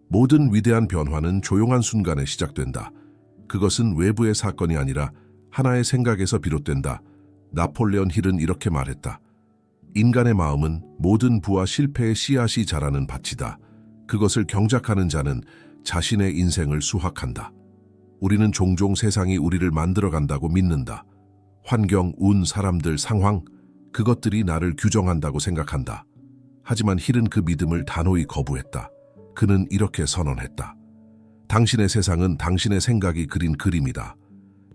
모든 위대한 변화는 조용한 순간에 시작된다. 그것은 외부의 사건이 아니라 하나의 생각에서 비롯된다. 나폴레온 힐은 이렇게 말했다. 인간의 마음은 모든 부와 실패의 씨앗이 자라는 밭이다. 그것을 경작하는 자는 자신의 인생을 수확한다. 우리는 종종 세상이 우리를 만들어간다고 믿는다. 환경, 운, 사람들, 상황, 그것들이 나를 규정한다고 생각한다. 하지만 힐은 그 믿음을 단호히 거부했다. 그는 이렇게 선언했다. 당신의 세상은 당신의 생각이 그린 그림이다.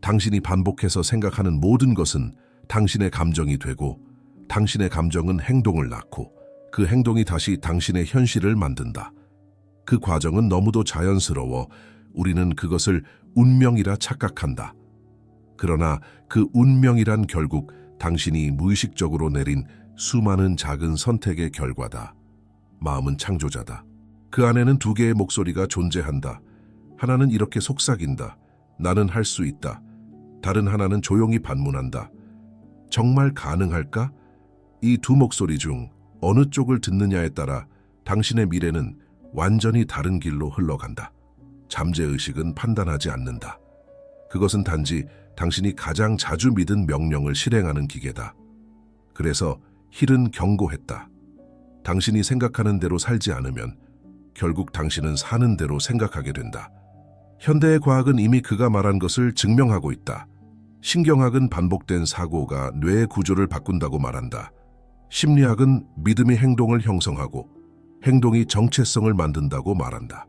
당신이 반복해서 생각하는 모든 것은 당신의 감정이 되고 당신의 감정은 행동을 낳고 그 행동이 다시 당신의 현실을 만든다. 그 과정은 너무도 자연스러워 우리는 그것을 운명이라 착각한다. 그러나 그 운명이란 결국 당신이 무의식적으로 내린 수많은 작은 선택의 결과다. 마음은 창조자다. 그 안에는 두 개의 목소리가 존재한다. 하나는 이렇게 속삭인다. 나는 할 수 있다. 다른 하나는 조용히 반문한다. 정말 가능할까? 이 두 목소리 중 어느 쪽을 듣느냐에 따라 당신의 미래는 완전히 다른 길로 흘러간다. 잠재의식은 판단하지 않는다. 그것은 단지 당신이 가장 자주 믿은 명령을 실행하는 기계다. 그래서 힐은 경고했다. 당신이 생각하는 대로 살지 않으면 결국 당신은 사는 대로 생각하게 된다. 현대의 과학은 이미 그가 말한 것을 증명하고 있다. 신경학은 반복된 사고가 뇌의 구조를 바꾼다고 말한다. 심리학은 믿음이 행동을 형성하고 행동이 정체성을 만든다고 말한다.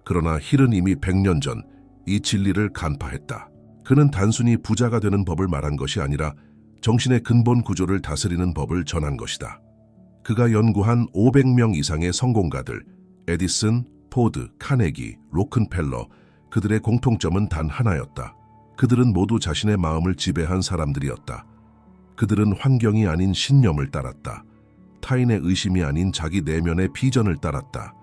그러나 힐은 이미 100년 전 이 진리를 간파했다. 그는 단순히 부자가 되는 법을 말한 것이 아니라 정신의 근본 구조를 다스리는 법을 전한 것이다. 그가 연구한 500명 이상의 성공가들, 에디슨, 포드, 카네기, 로큰펠러, 그들의 공통점은 단 하나였다. 그들은 모두 자신의 마음을 지배한 사람들이었다. 그들은 환경이 아닌 신념을 따랐다. 타인의 의심이 아닌 자기 내면의 비전을 따랐다.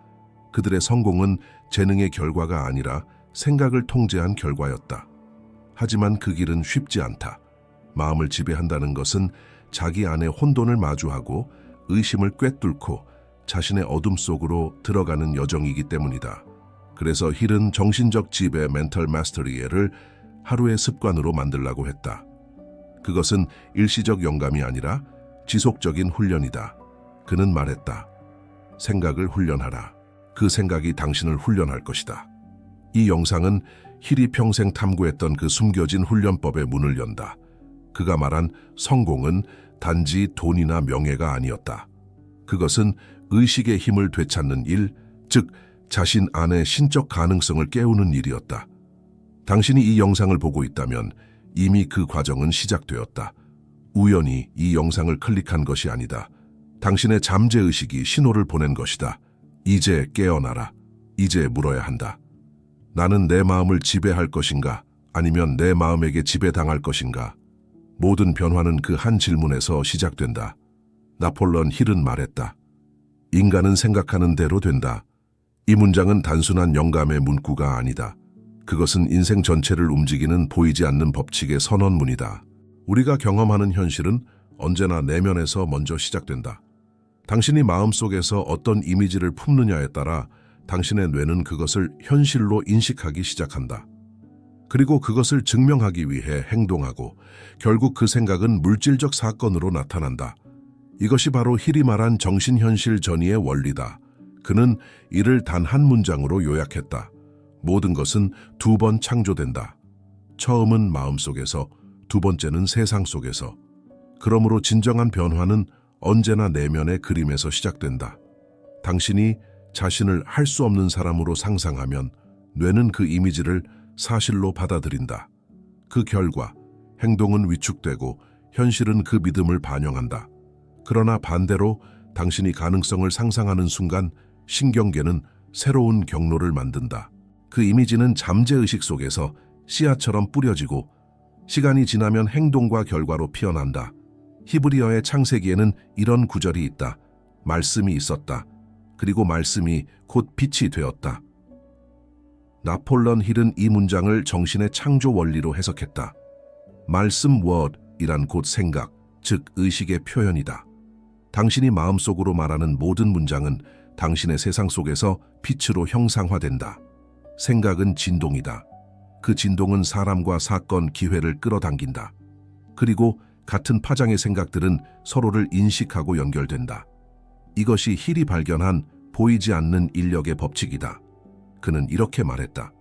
그들의 성공은 재능의 결과가 아니라 생각을 통제한 결과였다. 하지만 그 길은 쉽지 않다. 마음을 지배한다는 것은 자기 안에 혼돈을 마주하고 의심을 꿰뚫고 자신의 어둠 속으로 들어가는 여정이기 때문이다. 그래서 힐은 정신적 지배 멘털 마스터리를 하루의 습관으로 만들라고 했다. 그것은 일시적 영감이 아니라 지속적인 훈련이다. 그는 말했다. 생각을 훈련하라. 그 생각이 당신을 훈련할 것이다. 이 영상은 힐이 평생 탐구했던 그 숨겨진 훈련법의 문을 연다. 그가 말한 성공은 단지 돈이나 명예가 아니었다. 그것은 의식의 힘을 되찾는 일, 즉 자신 안의 신적 가능성을 깨우는 일이었다. 당신이 이 영상을 보고 있다면 이미 그 과정은 시작되었다. 우연히 이 영상을 클릭한 것이 아니다. 당신의 잠재의식이 신호를 보낸 것이다. 이제 깨어나라. 이제 물어야 한다. 나는 내 마음을 지배할 것인가? 아니면 내 마음에게 지배당할 것인가? 모든 변화는 그 한 질문에서 시작된다. 나폴레온 힐은 말했다. 인간은 생각하는 대로 된다. 이 문장은 단순한 영감의 문구가 아니다. 그것은 인생 전체를 움직이는 보이지 않는 법칙의 선언문이다. 우리가 경험하는 현실은 언제나 내면에서 먼저 시작된다. 당신이 마음속에서 어떤 이미지를 품느냐에 따라 당신의 뇌는 그것을 현실로 인식하기 시작한다. 그리고 그것을 증명하기 위해 행동하고 결국 그 생각은 물질적 사건으로 나타난다. 이것이 바로 힐이 말한 정신현실 전이의 원리다. 그는 이를 단 한 문장으로 요약했다. 모든 것은 두 번 창조된다. 처음은 마음속에서, 두 번째는 세상 속에서. 그러므로 진정한 변화는 언제나 내면의 그림에서 시작된다. 당신이 자신을 할 수 없는 사람으로 상상하면 뇌는 그 이미지를 사실로 받아들인다. 그 결과 행동은 위축되고 현실은 그 믿음을 반영한다. 그러나 반대로 당신이 가능성을 상상하는 순간 신경계는 새로운 경로를 만든다. 그 이미지는 잠재의식 속에서 씨앗처럼 뿌려지고 시간이 지나면 행동과 결과로 피어난다. 히브리어의 창세기에는 이런 구절이 있다. 말씀이 있었다. 그리고 말씀이 곧 빛이 되었다. 나폴레온 힐은 이 문장을 정신의 창조 원리로 해석했다. 말씀 word이란 곧 생각, 즉 의식의 표현이다. 당신이 마음속으로 말하는 모든 문장은 당신의 세상 속에서 빛으로 형상화된다. 생각은 진동이다. 그 진동은 사람과 사건, 기회를 끌어당긴다. 그리고 같은 파장의 생각들은 서로를 인식하고 연결된다. 이것이 힐이 발견한 보이지 않는 인력의 법칙이다. 그는 이렇게 말했다.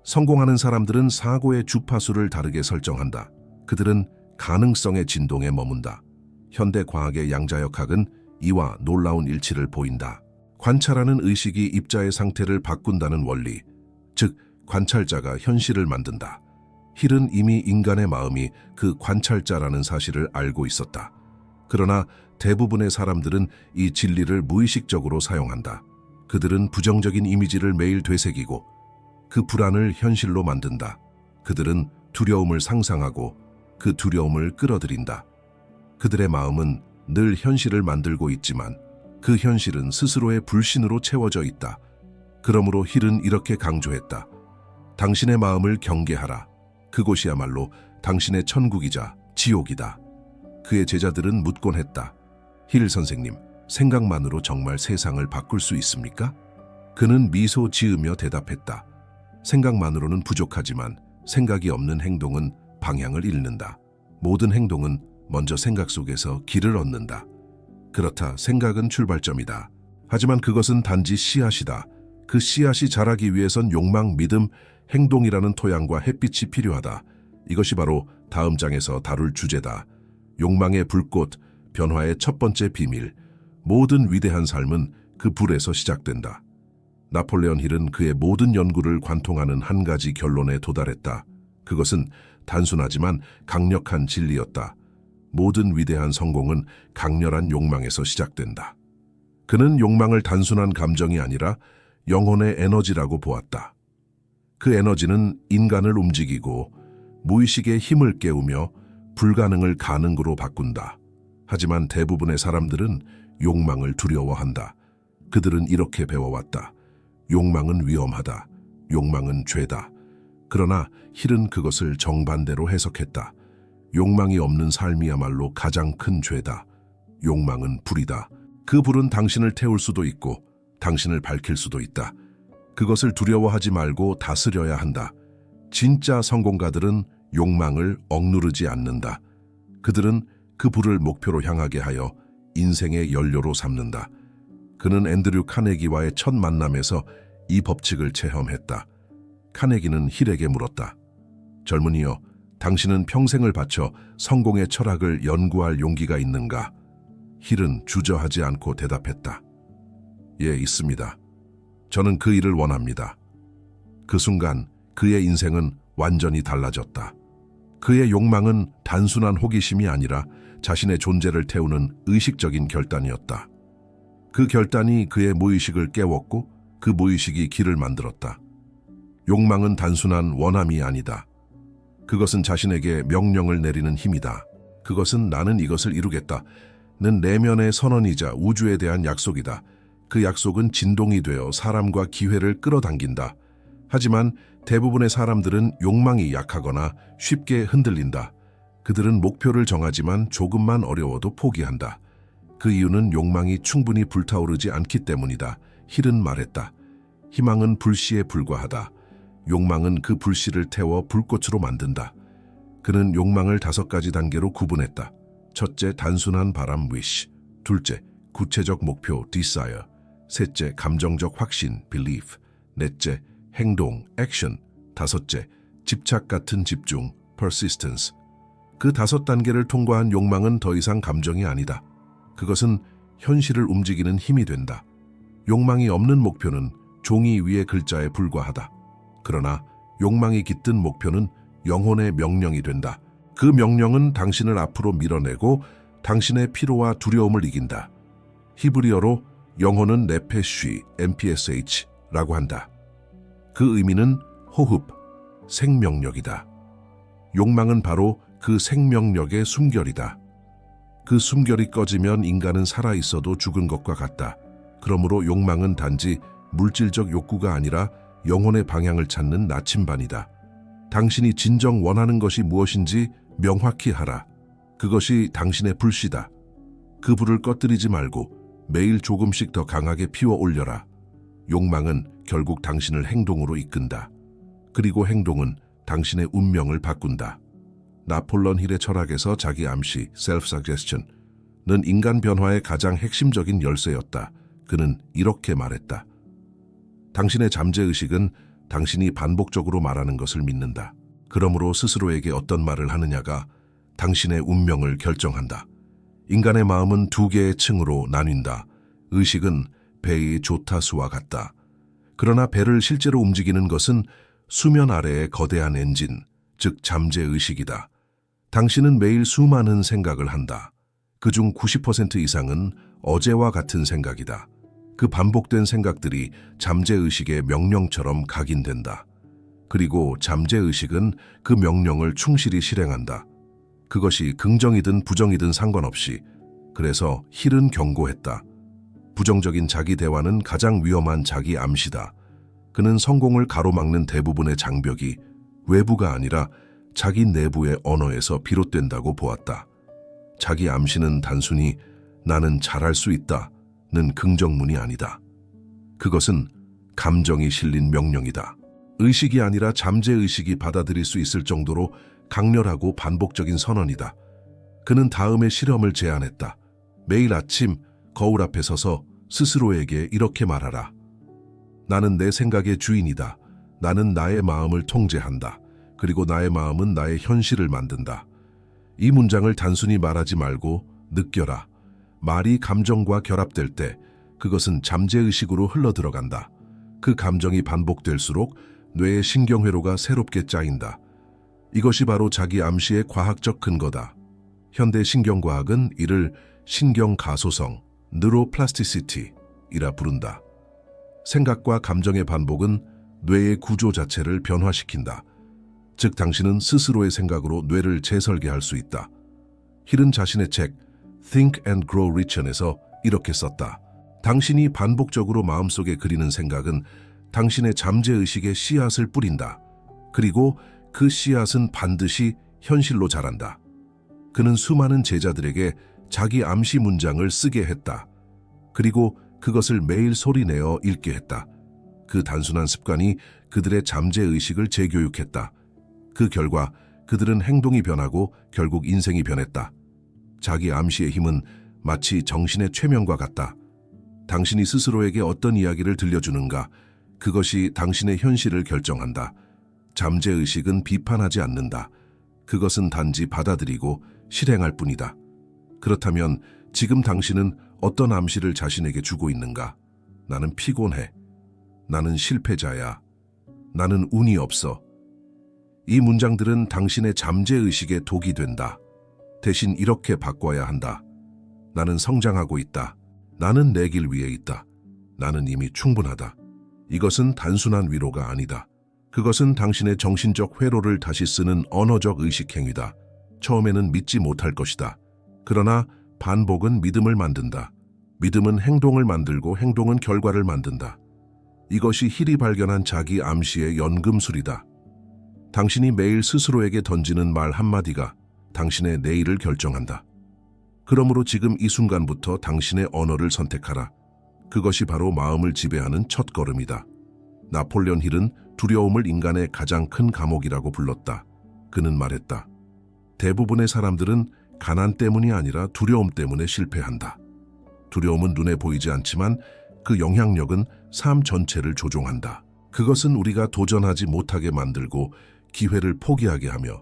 성공하는 사람들은 사고의 주파수를 다르게 설정한다. 그들은 가능성의 진동에 머문다. 현대 과학의 양자역학은 이와 놀라운 일치를 보인다. 관찰하는 의식이 입자의 상태를 바꾼다는 원리, 즉 관찰자가 현실을 만든다. 힐은 이미 인간의 마음이 그 관찰자라는 사실을 알고 있었다. 그러나 대부분의 사람들은 이 진리를 무의식적으로 사용한다. 그들은 부정적인 이미지를 매일 되새기고 그 불안을 현실로 만든다. 그들은 두려움을 상상하고 그 두려움을 끌어들인다. 그들의 마음은 늘 현실을 만들고 있지만 그 현실은 스스로의 불신으로 채워져 있다. 그러므로 힐은 이렇게 강조했다. 당신의 마음을 경계하라. 그곳이야말로 당신의 천국이자 지옥이다. 그의 제자들은 묻곤 했다. 힐 선생님, 생각만으로 정말 세상을 바꿀 수 있습니까? 그는 미소 지으며 대답했다. 생각만으로는 부족하지만 생각이 없는 행동은 방향을 잃는다. 모든 행동은 먼저 생각 속에서 길을 얻는다. 그렇다, 생각은 출발점이다. 하지만 그것은 단지 씨앗이다. 그 씨앗이 자라기 위해선 욕망, 믿음, 행동이라는 토양과 햇빛이 필요하다. 이것이 바로 다음 장에서 다룰 주제다. 욕망의 불꽃, 변화의 첫 번째 비밀. 모든 위대한 삶은 그 불에서 시작된다. 나폴레온 힐은 그의 모든 연구를 관통하는 한 가지 결론에 도달했다. 그것은 단순하지만 강력한 진리였다. 모든 위대한 성공은 강렬한 욕망에서 시작된다. 그는 욕망을 단순한 감정이 아니라 영혼의 에너지라고 보았다. 그 에너지는 인간을 움직이고 무의식의 힘을 깨우며 불가능을 가능으로 바꾼다. 하지만 대부분의 사람들은 욕망을 두려워한다. 그들은 이렇게 배워왔다. 욕망은 위험하다. 욕망은 죄다. 그러나 힐은 그것을 정반대로 해석했다. 욕망이 없는 삶이야말로 가장 큰 죄다. 욕망은 불이다. 그 불은 당신을 태울 수도 있고 당신을 밝힐 수도 있다. 그것을 두려워하지 말고 다스려야 한다. 진짜 성공가들은 욕망을 억누르지 않는다. 그들은 그 불을 목표로 향하게 하여 인생의 연료로 삼는다. 그는 앤드류 카네기와의 첫 만남에서 이 법칙을 체험했다. 카네기는 힐에게 물었다. 젊은이여, 당신은 평생을 바쳐 성공의 철학을 연구할 용기가 있는가? 힐은 주저하지 않고 대답했다. 예, 있습니다. 저는 그 일을 원합니다. 그 순간 그의 인생은 완전히 달라졌다. 그의 욕망은 단순한 호기심이 아니라 자신의 존재를 태우는 의식적인 결단이었다. 그 결단이 그의 무의식을 깨웠고 그 무의식이 길을 만들었다. 욕망은 단순한 원함이 아니다. 그것은 자신에게 명령을 내리는 힘이다. 그것은 나는 이것을 이루겠다는 내면의 선언이자 우주에 대한 약속이다. 그 약속은 진동이 되어 사람과 기회를 끌어당긴다. 하지만 대부분의 사람들은 욕망이 약하거나 쉽게 흔들린다. 그들은 목표를 정하지만 조금만 어려워도 포기한다. 그 이유는 욕망이 충분히 불타오르지 않기 때문이다. 힐은 말했다. 희망은 불씨에 불과하다. 욕망은 그 불씨를 태워 불꽃으로 만든다. 그는 욕망을 5가지 단계로 구분했다. 첫째, 단순한 바람 wish. 둘째, 구체적 목표 desire. 셋째, 감정적 확신 belief. 넷째, 행동 action. 다섯째, 집착 같은 집중 persistence. 그 5단계를 통과한 욕망은 더 이상 감정이 아니다. 그것은 현실을 움직이는 힘이 된다. 욕망이 없는 목표는 종이 위의 글자에 불과하다. 그러나 욕망이 깃든 목표는 영혼의 명령이 된다. 그 명령은 당신을 앞으로 밀어내고 당신의 피로와 두려움을 이긴다. 히브리어로 영혼은 네페쉬, NPSH라고 한다. 그 의미는 호흡, 생명력이다. 욕망은 바로 그 생명력의 숨결이다. 그 숨결이 꺼지면 인간은 살아있어도 죽은 것과 같다. 그러므로 욕망은 단지 물질적 욕구가 아니라 영혼의 방향을 찾는 나침반이다. 당신이 진정 원하는 것이 무엇인지 명확히 하라. 그것이 당신의 불씨다. 그 불을 꺼뜨리지 말고 매일 조금씩 더 강하게 피워 올려라. 욕망은 결국 당신을 행동으로 이끈다. 그리고 행동은 당신의 운명을 바꾼다. 나폴레옹 힐의 철학에서 자기 암시, self-suggestion는 인간 변화의 가장 핵심적인 열쇠였다. 그는 이렇게 말했다. 당신의 잠재의식은 당신이 반복적으로 말하는 것을 믿는다. 그러므로 스스로에게 어떤 말을 하느냐가 당신의 운명을 결정한다. 인간의 마음은 두 개의 층으로 나뉜다. 의식은 배의 조타수와 같다. 그러나 배를 실제로 움직이는 것은 수면 아래의 거대한 엔진, 즉 잠재의식이다. 당신은 매일 수많은 생각을 한다. 그중 90% 이상은 어제와 같은 생각이다. 그 반복된 생각들이 잠재의식의 명령처럼 각인된다. 그리고 잠재의식은 그 명령을 충실히 실행한다. 그것이 긍정이든 부정이든 상관없이. 그래서 힐은 경고했다. 부정적인 자기 대화는 가장 위험한 자기 암시다. 그는 성공을 가로막는 대부분의 장벽이 외부가 아니라 자기 내부의 언어에서 비롯된다고 보았다. 자기 암시는 단순히 나는 잘할 수 있다는 긍정문이 아니다. 그것은 감정이 실린 명령이다. 의식이 아니라 잠재의식이 받아들일 수 있을 정도로 강렬하고 반복적인 선언이다. 그는 다음의 실험을 제안했다. 매일 아침 거울 앞에 서서 스스로에게 이렇게 말하라. 나는 내 생각의 주인이다. 나는 나의 마음을 통제한다. 그리고 나의 마음은 나의 현실을 만든다. 이 문장을 단순히 말하지 말고 느껴라. 말이 감정과 결합될 때 그것은 잠재의식으로 흘러들어간다. 그 감정이 반복될수록 뇌의 신경회로가 새롭게 짜인다. 이것이 바로 자기 암시의 과학적 근거다. 현대 신경과학은 이를 신경가소성, 뉴로플라스티시티이라 부른다. 생각과 감정의 반복은 뇌의 구조 자체를 변화시킨다. 즉 당신은 스스로의 생각으로 뇌를 재설계할 수 있다. 힐은 자신의 책 Think and Grow Rich에서 이렇게 썼다. 당신이 반복적으로 마음속에 그리는 생각은 당신의 잠재의식의 씨앗을 뿌린다. 그리고 그 씨앗은 반드시 현실로 자란다. 그는 수많은 제자들에게 자기 암시 문장을 쓰게 했다. 그리고 그것을 매일 소리내어 읽게 했다. 그 단순한 습관이 그들의 잠재의식을 재교육했다. 그 결과 그들은 행동이 변하고 결국 인생이 변했다. 자기 암시의 힘은 마치 정신의 최면과 같다. 당신이 스스로에게 어떤 이야기를 들려주는가, 그것이 당신의 현실을 결정한다. 잠재의식은 비판하지 않는다. 그것은 단지 받아들이고 실행할 뿐이다. 그렇다면 지금 당신은 어떤 암시를 자신에게 주고 있는가? 나는 피곤해. 나는 실패자야. 나는 운이 없어. 이 문장들은 당신의 잠재의식에 독이 된다. 대신 이렇게 바꿔야 한다. 나는 성장하고 있다. 나는 내 길 위에 있다. 나는 이미 충분하다. 이것은 단순한 위로가 아니다. 그것은 당신의 정신적 회로를 다시 쓰는 언어적 의식 행위다. 처음에는 믿지 못할 것이다. 그러나 반복은 믿음을 만든다. 믿음은 행동을 만들고 행동은 결과를 만든다. 이것이 힐이 발견한 자기 암시의 연금술이다. 당신이 매일 스스로에게 던지는 말 한마디가 당신의 내일을 결정한다. 그러므로 지금 이 순간부터 당신의 언어를 선택하라. 그것이 바로 마음을 지배하는 첫걸음이다. 나폴레옹 힐은 두려움을 인간의 가장 큰 감옥이라고 불렀다. 그는 말했다. 대부분의 사람들은 가난 때문이 아니라 두려움 때문에 실패한다. 두려움은 눈에 보이지 않지만 그 영향력은 삶 전체를 조종한다. 그것은 우리가 도전하지 못하게 만들고 기회를 포기하게 하며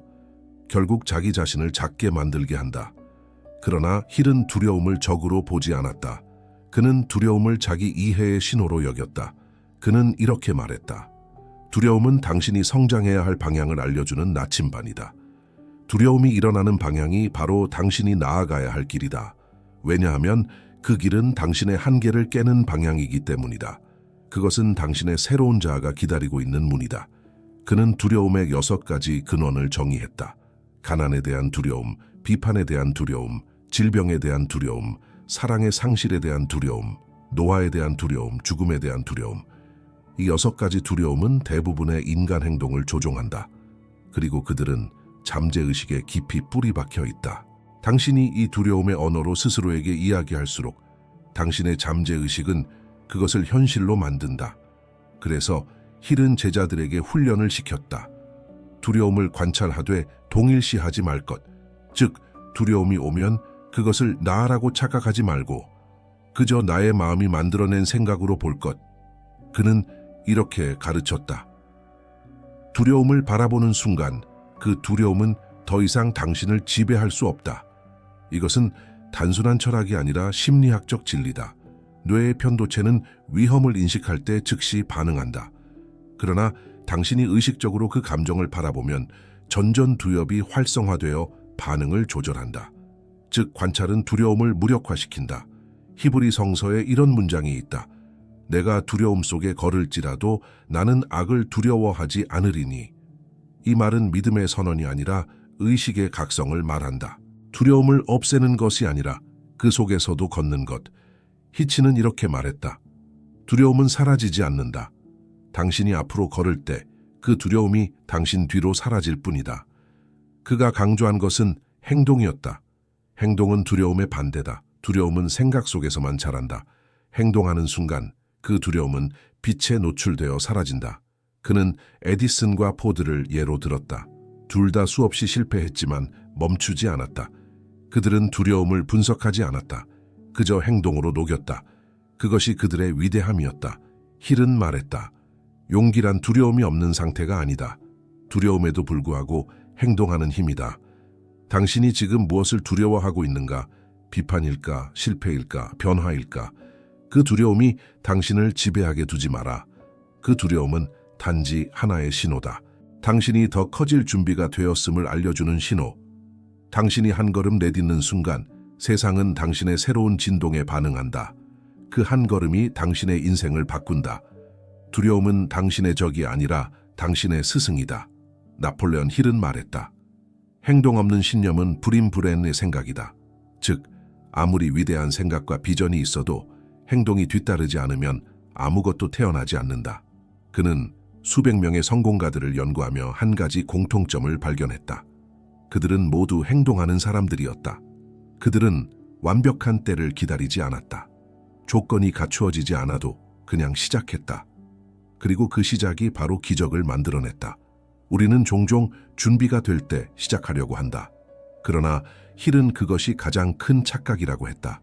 결국 자기 자신을 작게 만들게 한다. 그러나 힐은 두려움을 적으로 보지 않았다. 그는 두려움을 자기 이해의 신호로 여겼다. 그는 이렇게 말했다. 두려움은 당신이 성장해야 할 방향을 알려주는 나침반이다. 두려움이 일어나는 방향이 바로 당신이 나아가야 할 길이다. 왜냐하면 그 길은 당신의 한계를 깨는 방향이기 때문이다. 그것은 당신의 새로운 자아가 기다리고 있는 문이다. 그는 두려움의 6가지 근원을 정의했다. 가난에 대한 두려움, 비판에 대한 두려움, 질병에 대한 두려움, 사랑의 상실에 대한 두려움, 노화에 대한 두려움, 죽음에 대한 두려움. 이 6가지 두려움은 대부분의 인간 행동을 조종한다. 그리고 그들은 잠재의식에 깊이 뿌리 박혀 있다. 당신이 이 두려움의 언어로 스스로에게 이야기할수록 당신의 잠재의식은 그것을 현실로 만든다. 그래서 힐은 제자들에게 훈련을 시켰다. 두려움을 관찰하되 동일시하지 말 것. 즉, 두려움이 오면 그것을 나라고 착각하지 말고 그저 나의 마음이 만들어낸 생각으로 볼 것. 그는 이렇게 가르쳤다. 두려움을 바라보는 순간 그 두려움은 더 이상 당신을 지배할 수 없다. 이것은 단순한 철학이 아니라 심리학적 진리다. 뇌의 편도체는 위험을 인식할 때 즉시 반응한다. 그러나 당신이 의식적으로 그 감정을 바라보면 전전두엽이 활성화되어 반응을 조절한다. 즉, 관찰은 두려움을 무력화시킨다. 히브리 성서에 이런 문장이 있다. 내가 두려움 속에 걸을지라도 나는 악을 두려워하지 않으리니. 이 말은 믿음의 선언이 아니라 의식의 각성을 말한다. 두려움을 없애는 것이 아니라 그 속에서도 걷는 것. 히치는 이렇게 말했다. 두려움은 사라지지 않는다. 당신이 앞으로 걸을 때 그 두려움이 당신 뒤로 사라질 뿐이다. 그가 강조한 것은 행동이었다. 행동은 두려움의 반대다. 두려움은 생각 속에서만 자란다. 행동하는 순간 그 두려움은 빛에 노출되어 사라진다. 그는 에디슨과 포드를 예로 들었다. 둘 다 수없이 실패했지만 멈추지 않았다. 그들은 두려움을 분석하지 않았다. 그저 행동으로 녹였다. 그것이 그들의 위대함이었다. 힐은 말했다. 용기란 두려움이 없는 상태가 아니다. 두려움에도 불구하고 행동하는 힘이다. 당신이 지금 무엇을 두려워하고 있는가? 비판일까? 실패일까? 변화일까? 그 두려움이 당신을 지배하게 두지 마라. 그 두려움은 단지 하나의 신호다. 당신이 더 커질 준비가 되었음을 알려주는 신호. 당신이 한 걸음 내딛는 순간 세상은 당신의 새로운 진동에 반응한다. 그 한 걸음이 당신의 인생을 바꾼다. 두려움은 당신의 적이 아니라 당신의 스승이다. 나폴레온 힐은 말했다. 행동 없는 신념은 불임불엔의 생각이다. 즉, 아무리 위대한 생각과 비전이 있어도 행동이 뒤따르지 않으면 아무것도 태어나지 않는다. 그는 수백 명의 성공가들을 연구하며 한 가지 공통점을 발견했다. 그들은 모두 행동하는 사람들이었다. 그들은 완벽한 때를 기다리지 않았다. 조건이 갖추어지지 않아도 그냥 시작했다. 그리고 그 시작이 바로 기적을 만들어냈다. 우리는 종종 준비가 될 때 시작하려고 한다. 그러나 힐은 그것이 가장 큰 착각이라고 했다.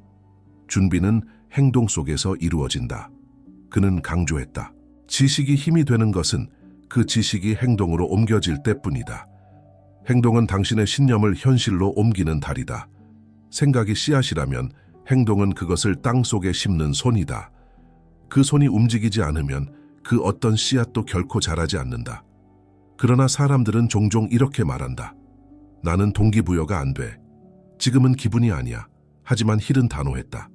준비는 행동 속에서 이루어진다. 그는 강조했다. 지식이 힘이 되는 것은 그 지식이 행동으로 옮겨질 때뿐이다. 행동은 당신의 신념을 현실로 옮기는 달이다. 생각이 씨앗이라면 행동은 그것을 땅 속에 심는 손이다. 그 손이 움직이지 않으면 그 어떤 씨앗도 결코 자라지 않는다. 그러나 사람들은 종종 이렇게 말한다. 나는 동기부여가 안 돼. 지금은 기분이 아니야. 하지만 힐은 단호했다.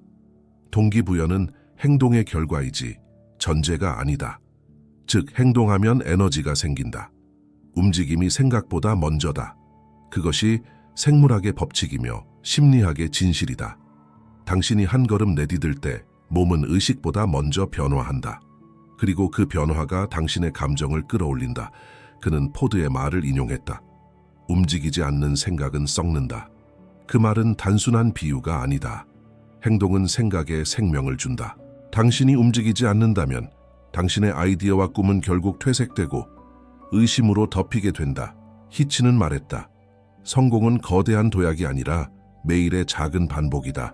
동기부여는 행동의 결과이지 전제가 아니다. 즉, 행동하면 에너지가 생긴다. 움직임이 생각보다 먼저다. 그것이 생물학의 법칙이며 심리학의 진실이다. 당신이 한 걸음 내디딜 때 몸은 의식보다 먼저 변화한다. 그리고 그 변화가 당신의 감정을 끌어올린다. 그는 포드의 말을 인용했다. 움직이지 않는 생각은 썩는다. 그 말은 단순한 비유가 아니다. 행동은 생각에 생명을 준다. 당신이 움직이지 않는다면 당신의 아이디어와 꿈은 결국 퇴색되고 의심으로 덮이게 된다. 히치는 말했다. 성공은 거대한 도약이 아니라 매일의 작은 반복이다.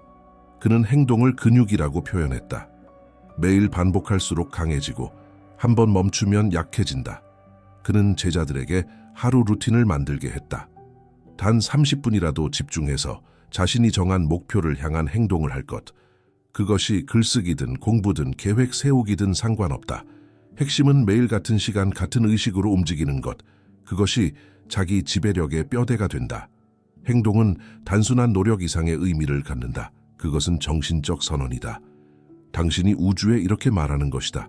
그는 행동을 근육이라고 표현했다. 매일 반복할수록 강해지고 한 번 멈추면 약해진다. 그는 제자들에게 하루 루틴을 만들게 했다. 단 30분이라도 집중해서 자신이 정한 목표를 향한 행동을 할 것. 그것이 글쓰기든 공부든 계획 세우기든 상관없다. 핵심은 매일 같은 시간 같은 의식으로 움직이는 것. 그것이 자기 지배력의 뼈대가 된다. 행동은 단순한 노력 이상의 의미를 갖는다. 그것은 정신적 선언이다. 당신이 우주에 이렇게 말하는 것이다.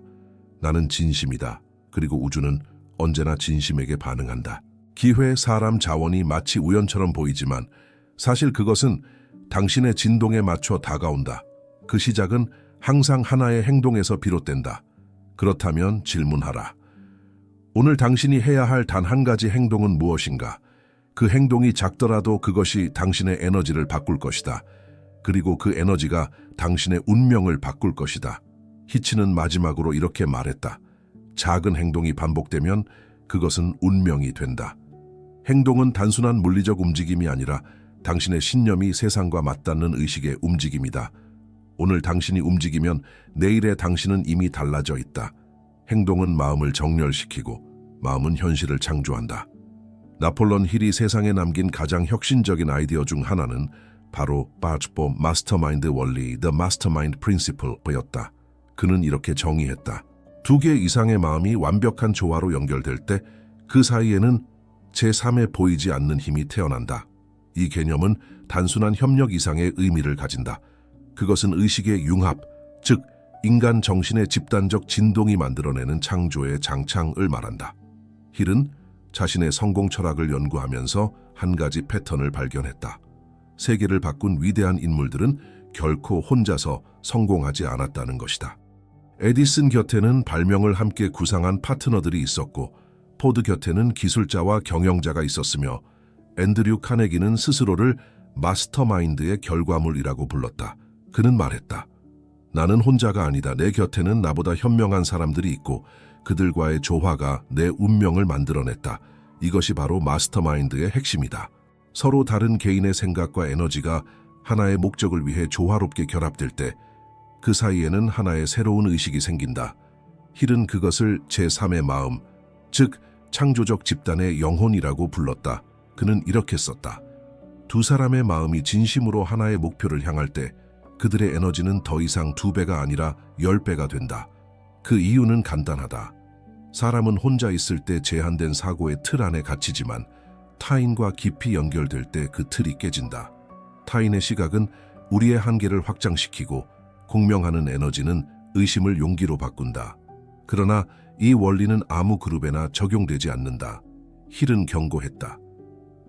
나는 진심이다. 그리고 우주는 언제나 진심에게 반응한다. 기회, 사람, 자원이 마치 우연처럼 보이지만 사실 그것은 당신의 진동에 맞춰 다가온다. 그 시작은 항상 하나의 행동에서 비롯된다. 그렇다면 질문하라. 오늘 당신이 해야 할 단 한 가지 행동은 무엇인가? 그 행동이 작더라도 그것이 당신의 에너지를 바꿀 것이다. 그리고 그 에너지가 당신의 운명을 바꿀 것이다. 히치는 마지막으로 이렇게 말했다. 작은 행동이 반복되면 그것은 운명이 된다. 행동은 단순한 물리적 움직임이 아니라 당신의 신념이 세상과 맞닿는 의식의 움직임이다. 오늘 당신이 움직이면 내일의 당신은 이미 달라져 있다. 행동은 마음을 정렬시키고 마음은 현실을 창조한다. 나폴레온 힐이 세상에 남긴 가장 혁신적인 아이디어 중 하나는 바로 바츠보 마스터마인드 원리, The Mastermind Principle였다. 그는 이렇게 정의했다. 두 개 이상의 마음이 완벽한 조화로 연결될 때 그 사이에는 제3의 보이지 않는 힘이 태어난다. 이 개념은 단순한 협력 이상의 의미를 가진다. 그것은 의식의 융합, 즉 인간 정신의 집단적 진동이 만들어내는 창조의 장창을 말한다. 힐은 자신의 성공 철학을 연구하면서 한 가지 패턴을 발견했다. 세계를 바꾼 위대한 인물들은 결코 혼자서 성공하지 않았다는 것이다. 에디슨 곁에는 발명을 함께 구상한 파트너들이 있었고, 포드 곁에는 기술자와 경영자가 있었으며, 앤드류 카네기는 스스로를 마스터마인드의 결과물이라고 불렀다. 그는 말했다. 나는 혼자가 아니다. 내 곁에는 나보다 현명한 사람들이 있고 그들과의 조화가 내 운명을 만들어냈다. 이것이 바로 마스터마인드의 핵심이다. 서로 다른 개인의 생각과 에너지가 하나의 목적을 위해 조화롭게 결합될 때 그 사이에는 하나의 새로운 의식이 생긴다. 힐은 그것을 제3의 마음, 즉 창조적 집단의 영혼이라고 불렀다. 그는 이렇게 썼다. 두 사람의 마음이 진심으로 하나의 목표를 향할 때 그들의 에너지는 더 이상 2배가 아니라 10배가 된다. 그 이유는 간단하다. 사람은 혼자 있을 때 제한된 사고의 틀 안에 갇히지만 타인과 깊이 연결될 때 그 틀이 깨진다. 타인의 시각은 우리의 한계를 확장시키고 공명하는 에너지는 의심을 용기로 바꾼다. 그러나 이 원리는 아무 그룹에나 적용되지 않는다. 힐은 경고했다.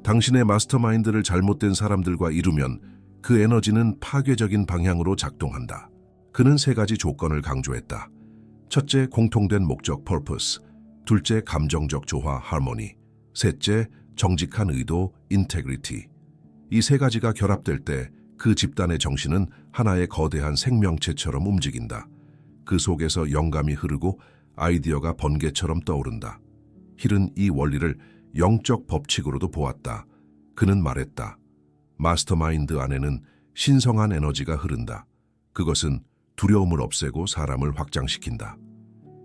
당신의 마스터마인드를 잘못된 사람들과 이루면 그 에너지는 파괴적인 방향으로 작동한다. 그는 3가지 조건을 강조했다. 첫째, 공통된 목적 purpose. 둘째, 감정적 조화 harmony. 셋째, 정직한 의도 integrity. 이 3가지가 결합될 때 그 집단의 정신은 하나의 거대한 생명체처럼 움직인다. 그 속에서 영감이 흐르고 아이디어가 번개처럼 떠오른다. 힐은 이 원리를 영적 법칙으로도 보았다. 그는 말했다. 마스터마인드 안에는 신성한 에너지가 흐른다. 그것은 두려움을 없애고 사람을 확장시킨다.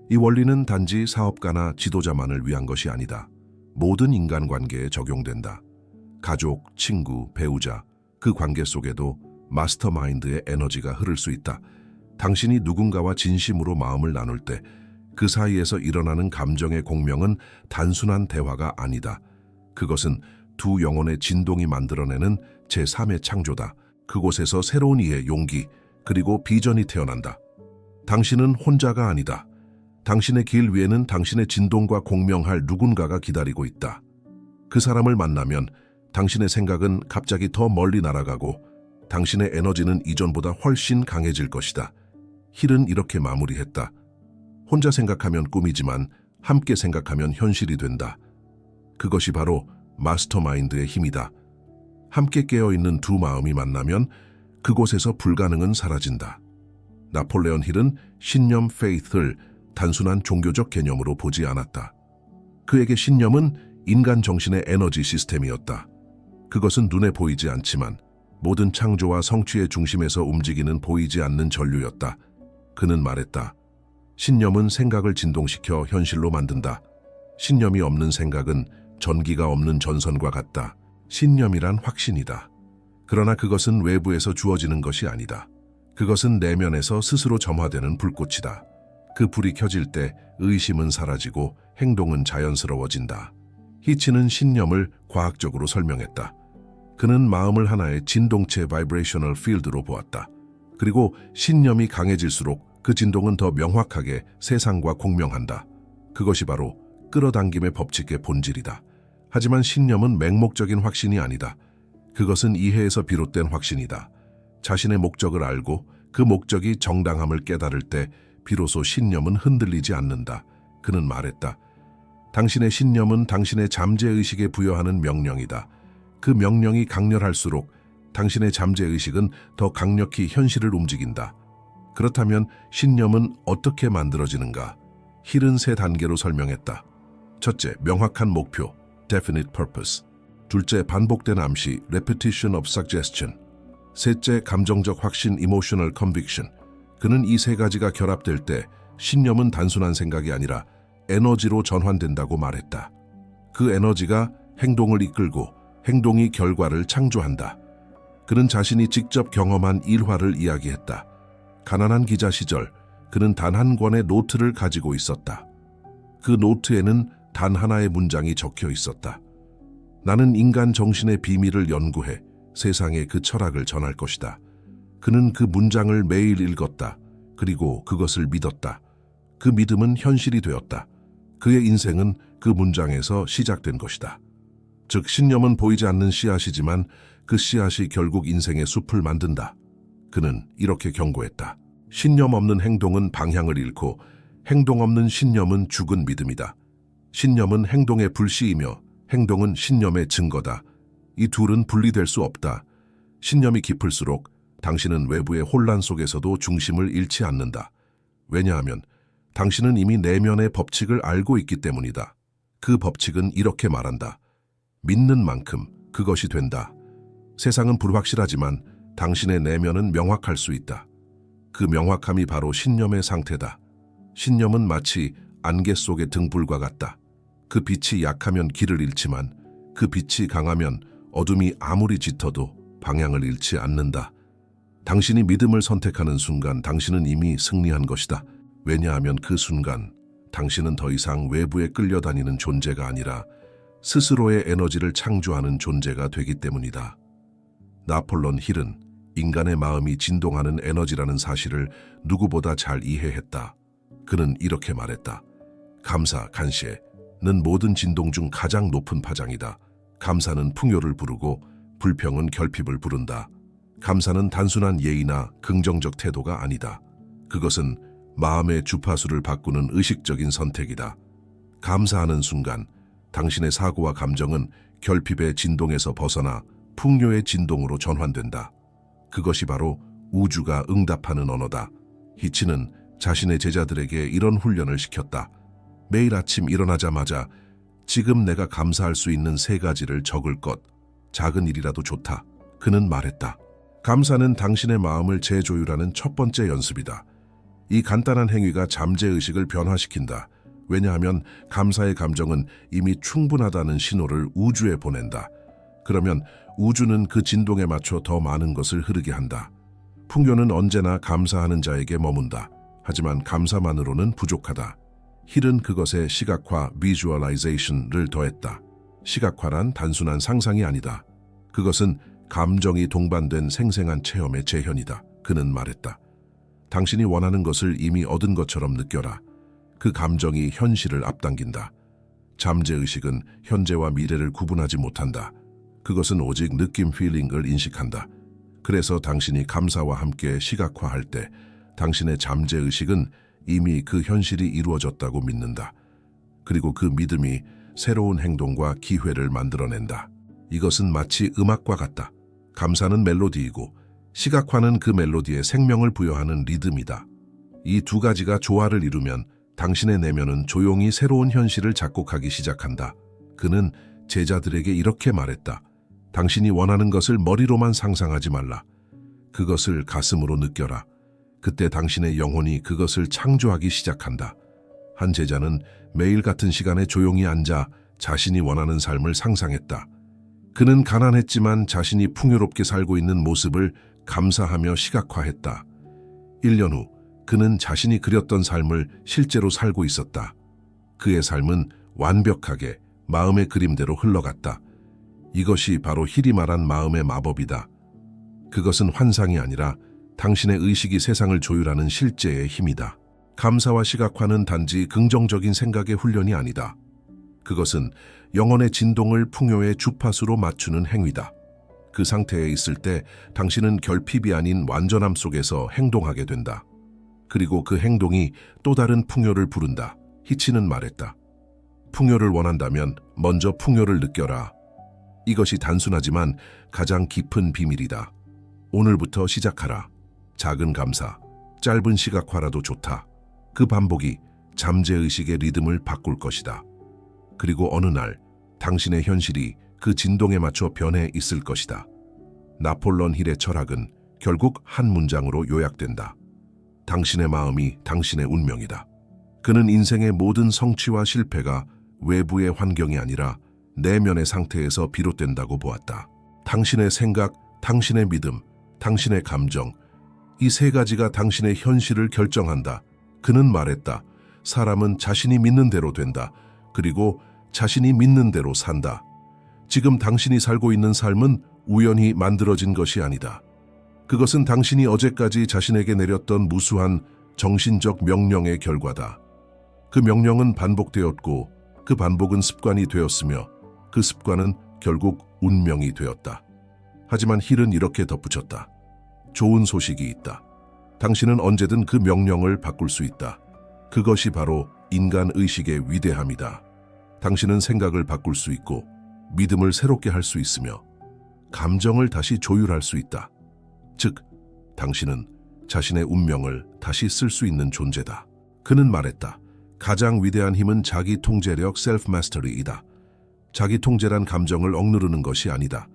이 원리는 단지 사업가나 지도자만을 위한 것이 아니다. 모든 인간관계에 적용된다. 가족, 친구, 배우자, 그 관계 속에도 마스터마인드의 에너지가 흐를 수 있다. 당신이 누군가와 진심으로 마음을 나눌 때 그 사이에서 일어나는 감정의 공명은 단순한 대화가 아니다. 그것은 두 영혼의 진동이 만들어내는 제3의 창조다. 그곳에서 새로운 이해, 용기, 그리고 비전이 태어난다. 당신은 혼자가 아니다. 당신의 길 위에는 당신의 진동과 공명할 누군가가 기다리고 있다. 그 사람을 만나면 당신의 생각은 갑자기 더 멀리 날아가고 당신의 에너지는 이전보다 훨씬 강해질 것이다. 힐은 이렇게 마무리했다. 혼자 생각하면 꿈이지만 함께 생각하면 현실이 된다. 그것이 바로 마스터마인드의 힘이다. 함께 깨어있는 두 마음이 만나면 그곳에서 불가능은 사라진다. 나폴레온 힐은 신념 faith를 단순한 종교적 개념으로 보지 않았다. 그에게 신념은 인간 정신의 에너지 시스템이었다. 그것은 눈에 보이지 않지만 모든 창조와 성취의 중심에서 움직이는 보이지 않는 전류였다. 그는 말했다. 신념은 생각을 진동시켜 현실로 만든다. 신념이 없는 생각은 전기가 없는 전선과 같다. 신념이란 확신이다. 그러나 그것은 외부에서 주어지는 것이 아니다. 그것은 내면에서 스스로 점화되는 불꽃이다. 그 불이 켜질 때 의심은 사라지고 행동은 자연스러워진다. 히치는 신념을 과학적으로 설명했다. 그는 마음을 하나의 진동체 바이브레이셔널 필드로 보았다. 그리고 신념이 강해질수록 그 진동은 더 명확하게 세상과 공명한다. 그것이 바로 끌어당김의 법칙의 본질이다. 하지만 신념은 맹목적인 확신이 아니다. 그것은 이해에서 비롯된 확신이다. 자신의 목적을 알고 그 목적이 정당함을 깨달을 때 비로소 신념은 흔들리지 않는다. 그는 말했다. 당신의 신념은 당신의 잠재의식에 부여하는 명령이다. 그 명령이 강렬할수록 당신의 잠재의식은 더 강력히 현실을 움직인다. 그렇다면 신념은 어떻게 만들어지는가? 힐은 세 단계로 설명했다. 첫째, 명확한 목표, definite purpose. 둘째, 반복된 암시, repetition of suggestion. 셋째, 감정적 확신, emotional conviction. 그는 이 세 가지가 결합될 때 신념은 단순한 생각이 아니라 에너지로 전환된다고 말했다. 그 에너지가 행동을 이끌고 행동이 결과를 창조한다. 그는 자신이 직접 경험한 일화를 이야기했다. 가난한 기자 시절 그는 단 한 권의 노트를 가지고 있었다. 그 노트에는 단 하나의 문장이 적혀 있었다. 나는 인간 정신의 비밀을 연구해 세상에 그 철학을 전할 것이다. 그는 그 문장을 매일 읽었다. 그리고 그것을 믿었다. 그 믿음은 현실이 되었다. 그의 인생은 그 문장에서 시작된 것이다. 즉 신념은 보이지 않는 씨앗이지만 그 씨앗이 결국 인생의 숲을 만든다. 그는 이렇게 경고했다. 신념 없는 행동은 방향을 잃고 행동 없는 신념은 죽은 믿음이다. 신념은 행동의 불씨이며 행동은 신념의 증거다. 이 둘은 분리될 수 없다. 신념이 깊을수록 당신은 외부의 혼란 속에서도 중심을 잃지 않는다. 왜냐하면 당신은 이미 내면의 법칙을 알고 있기 때문이다. 그 법칙은 이렇게 말한다. 믿는 만큼 그것이 된다. 세상은 불확실하지만 당신의 내면은 명확할 수 있다. 그 명확함이 바로 신념의 상태다. 신념은 마치 안개 속의 등불과 같다. 그 빛이 약하면 길을 잃지만 그 빛이 강하면 어둠이 아무리 짙어도 방향을 잃지 않는다. 당신이 믿음을 선택하는 순간 당신은 이미 승리한 것이다. 왜냐하면 그 순간 당신은 더 이상 외부에 끌려다니는 존재가 아니라 스스로의 에너지를 창조하는 존재가 되기 때문이다. 나폴론 힐은 인간의 마음이 진동하는 에너지라는 사실을 누구보다 잘 이해했다. 그는 이렇게 말했다. 감사, 간시는 모든 진동 중 가장 높은 파장이다. 감사는 풍요를 부르고 불평은 결핍을 부른다. 감사는 단순한 예의나 긍정적 태도가 아니다. 그것은 마음의 주파수를 바꾸는 의식적인 선택이다. 감사하는 순간 당신의 사고와 감정은 결핍의 진동에서 벗어나 풍요의 진동으로 전환된다. 그것이 바로 우주가 응답하는 언어다. 히치는 자신의 제자들에게 이런 훈련을 시켰다. 매일 아침 일어나자마자 지금 내가 감사할 수 있는 세 가지를 적을 것. 작은 일이라도 좋다. 그는 말했다. 감사는 당신의 마음을 재조율하는 첫 번째 연습이다. 이 간단한 행위가 잠재의식을 변화시킨다. 왜냐하면 감사의 감정은 이미 충분하다는 신호를 우주에 보낸다. 그러면 우주는 그 진동에 맞춰 더 많은 것을 흐르게 한다. 풍요는 언제나 감사하는 자에게 머문다. 하지만 감사만으로는 부족하다. 힐은 그것에 시각화, visualization을 더했다. 시각화란 단순한 상상이 아니다. 그것은 감정이 동반된 생생한 체험의 재현이다. 그는 말했다. 당신이 원하는 것을 이미 얻은 것처럼 느껴라. 그 감정이 현실을 앞당긴다. 잠재의식은 현재와 미래를 구분하지 못한다. 그것은 오직 느낌, 필링을 인식한다. 그래서 당신이 감사와 함께 시각화할 때 당신의 잠재의식은 이미 그 현실이 이루어졌다고 믿는다. 그리고 그 믿음이 새로운 행동과 기회를 만들어낸다. 이것은 마치 음악과 같다. 감사는 멜로디이고 시각화는 그 멜로디에 생명을 부여하는 리듬이다. 이 두 가지가 조화를 이루면 당신의 내면은 조용히 새로운 현실을 작곡하기 시작한다. 그는 제자들에게 이렇게 말했다. 당신이 원하는 것을 머리로만 상상하지 말라. 그것을 가슴으로 느껴라. 그때 당신의 영혼이 그것을 창조하기 시작한다. 한 제자는 매일 같은 시간에 조용히 앉아 자신이 원하는 삶을 상상했다. 그는 가난했지만 자신이 풍요롭게 살고 있는 모습을 감사하며 시각화했다. 1년 후 그는 자신이 그렸던 삶을 실제로 살고 있었다. 그의 삶은 완벽하게 마음의 그림대로 흘러갔다. 이것이 바로 힐이 말한 마음의 마법이다. 그것은 환상이 아니라 당신의 의식이 세상을 조율하는 실제의 힘이다. 감사와 시각화는 단지 긍정적인 생각의 훈련이 아니다. 그것은 영혼의 진동을 풍요의 주파수로 맞추는 행위다. 그 상태에 있을 때 당신은 결핍이 아닌 완전함 속에서 행동하게 된다. 그리고 그 행동이 또 다른 풍요를 부른다. 히치는 말했다. 풍요를 원한다면 먼저 풍요를 느껴라. 이것이 단순하지만 가장 깊은 비밀이다. 오늘부터 시작하라. 작은 감사, 짧은 시각화라도 좋다. 그 반복이 잠재의식의 리듬을 바꿀 것이다. 그리고 어느 날 당신의 현실이 그 진동에 맞춰 변해 있을 것이다. 나폴레옹 힐의 철학은 결국 한 문장으로 요약된다. 당신의 마음이 당신의 운명이다. 그는 인생의 모든 성취와 실패가 외부의 환경이 아니라 내면의 상태에서 비롯된다고 보았다. 당신의 생각, 당신의 믿음, 당신의 감정, 이 세 가지가 당신의 현실을 결정한다. 그는 말했다. 사람은 자신이 믿는 대로 된다. 그리고 자신이 믿는 대로 산다. 지금 당신이 살고 있는 삶은 우연히 만들어진 것이 아니다. 그것은 당신이 어제까지 자신에게 내렸던 무수한 정신적 명령의 결과다. 그 명령은 반복되었고 그 반복은 습관이 되었으며 그 습관은 결국 운명이 되었다. 하지만 힐은 이렇게 덧붙였다. 좋은 소식이 있다. 당신은 언제든 그 명령을 바꿀 수 있다. 그것이 바로 인간 의식의 위대함이다. 당신은 생각을 바꿀 수 있고 믿음을 새롭게 할 수 있으며 감정을 다시 조율할 수 있다. 즉, 당신은 자신의 운명을 다시 쓸 수 있는 존재다. 그는 말했다. 가장 위대한 힘은 자기 통제력 셀프-마스터리이다. 자기 통제란 감정을 억누르는 것이 아니다.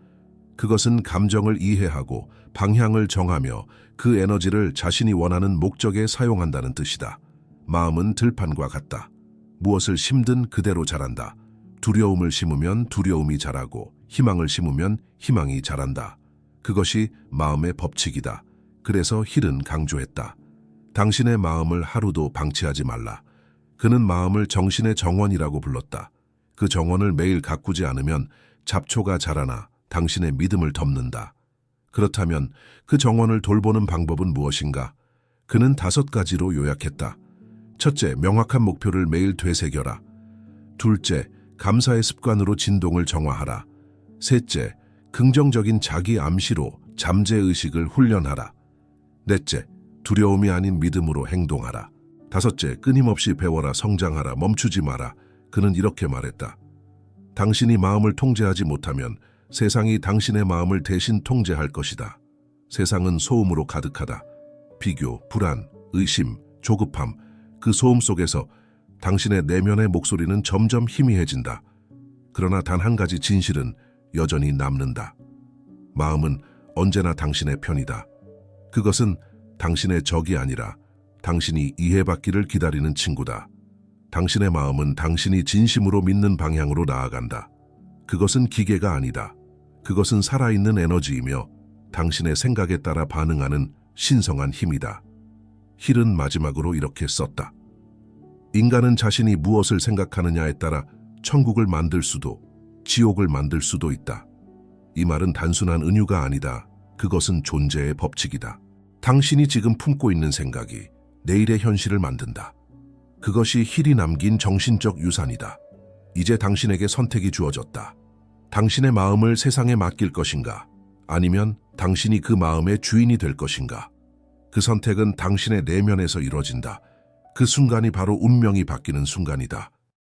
그것은 감정을 이해하고 방향을 정하며 그 에너지를 자신이 원하는 목적에 사용한다는 뜻이다. 마음은 들판과 같다. 무엇을 심든 그대로 자란다. 두려움을 심으면 두려움이 자라고 희망을 심으면 희망이 자란다. 그것이 마음의 법칙이다. 그래서 힐은 강조했다. 당신의 마음을 하루도 방치하지 말라. 그는 마음을 정신의 정원이라고 불렀다. 그 정원을 매일 가꾸지 않으면 잡초가 자라나 당신의 믿음을 덮는다. 그렇다면 그 정원을 돌보는 방법은 무엇인가? 그는 5가지로 요약했다. 첫째, 명확한 목표를 매일 되새겨라. 둘째, 감사의 습관으로 진동을 정화하라. 셋째, 긍정적인 자기 암시로 잠재의식을 훈련하라. 넷째, 두려움이 아닌 믿음으로 행동하라. 다섯째, 끊임없이 배워라, 성장하라, 멈추지 마라. 그는 이렇게 말했다. 당신이 마음을 통제하지 못하면 세상이 당신의 마음을 대신 통제할 것이다. 세상은 소음으로 가득하다. 비교, 불안, 의심, 조급함, 그 소음 속에서 당신의 내면의 목소리는 점점 희미해진다. 그러나 단 한 가지 진실은 여전히 남는다. 마음은 언제나 당신의 편이다. 그것은 당신의 적이 아니라 당신이 이해받기를 기다리는 친구다. 당신의 마음은 당신이 진심으로 믿는 방향으로 나아간다. 그것은 기계가 아니다. 그것은 살아있는 에너지이며 당신의 생각에 따라 반응하는 신성한 힘이다. 힐은 마지막으로 이렇게 썼다. 인간은 자신이 무엇을 생각하느냐에 따라 천국을 만들 수도 지옥을 만들 수도 있다. 이 말은 단순한 은유가 아니다. 그것은 존재의 법칙이다. 당신이 지금 품고 있는 생각이 내일의 현실을 만든다. 그것이 힐이 남긴 정신적 유산이다. 이제 당신에게 선택이 주어졌다. 당신의 마음을 세상에 맡길 것인가? 아니면 당신이 그 마음의 주인이 될 것인가? 그 선택은 당신의 내면에서 이루어진다. 그 순간이 바로 운명이 바뀌는 순간이다.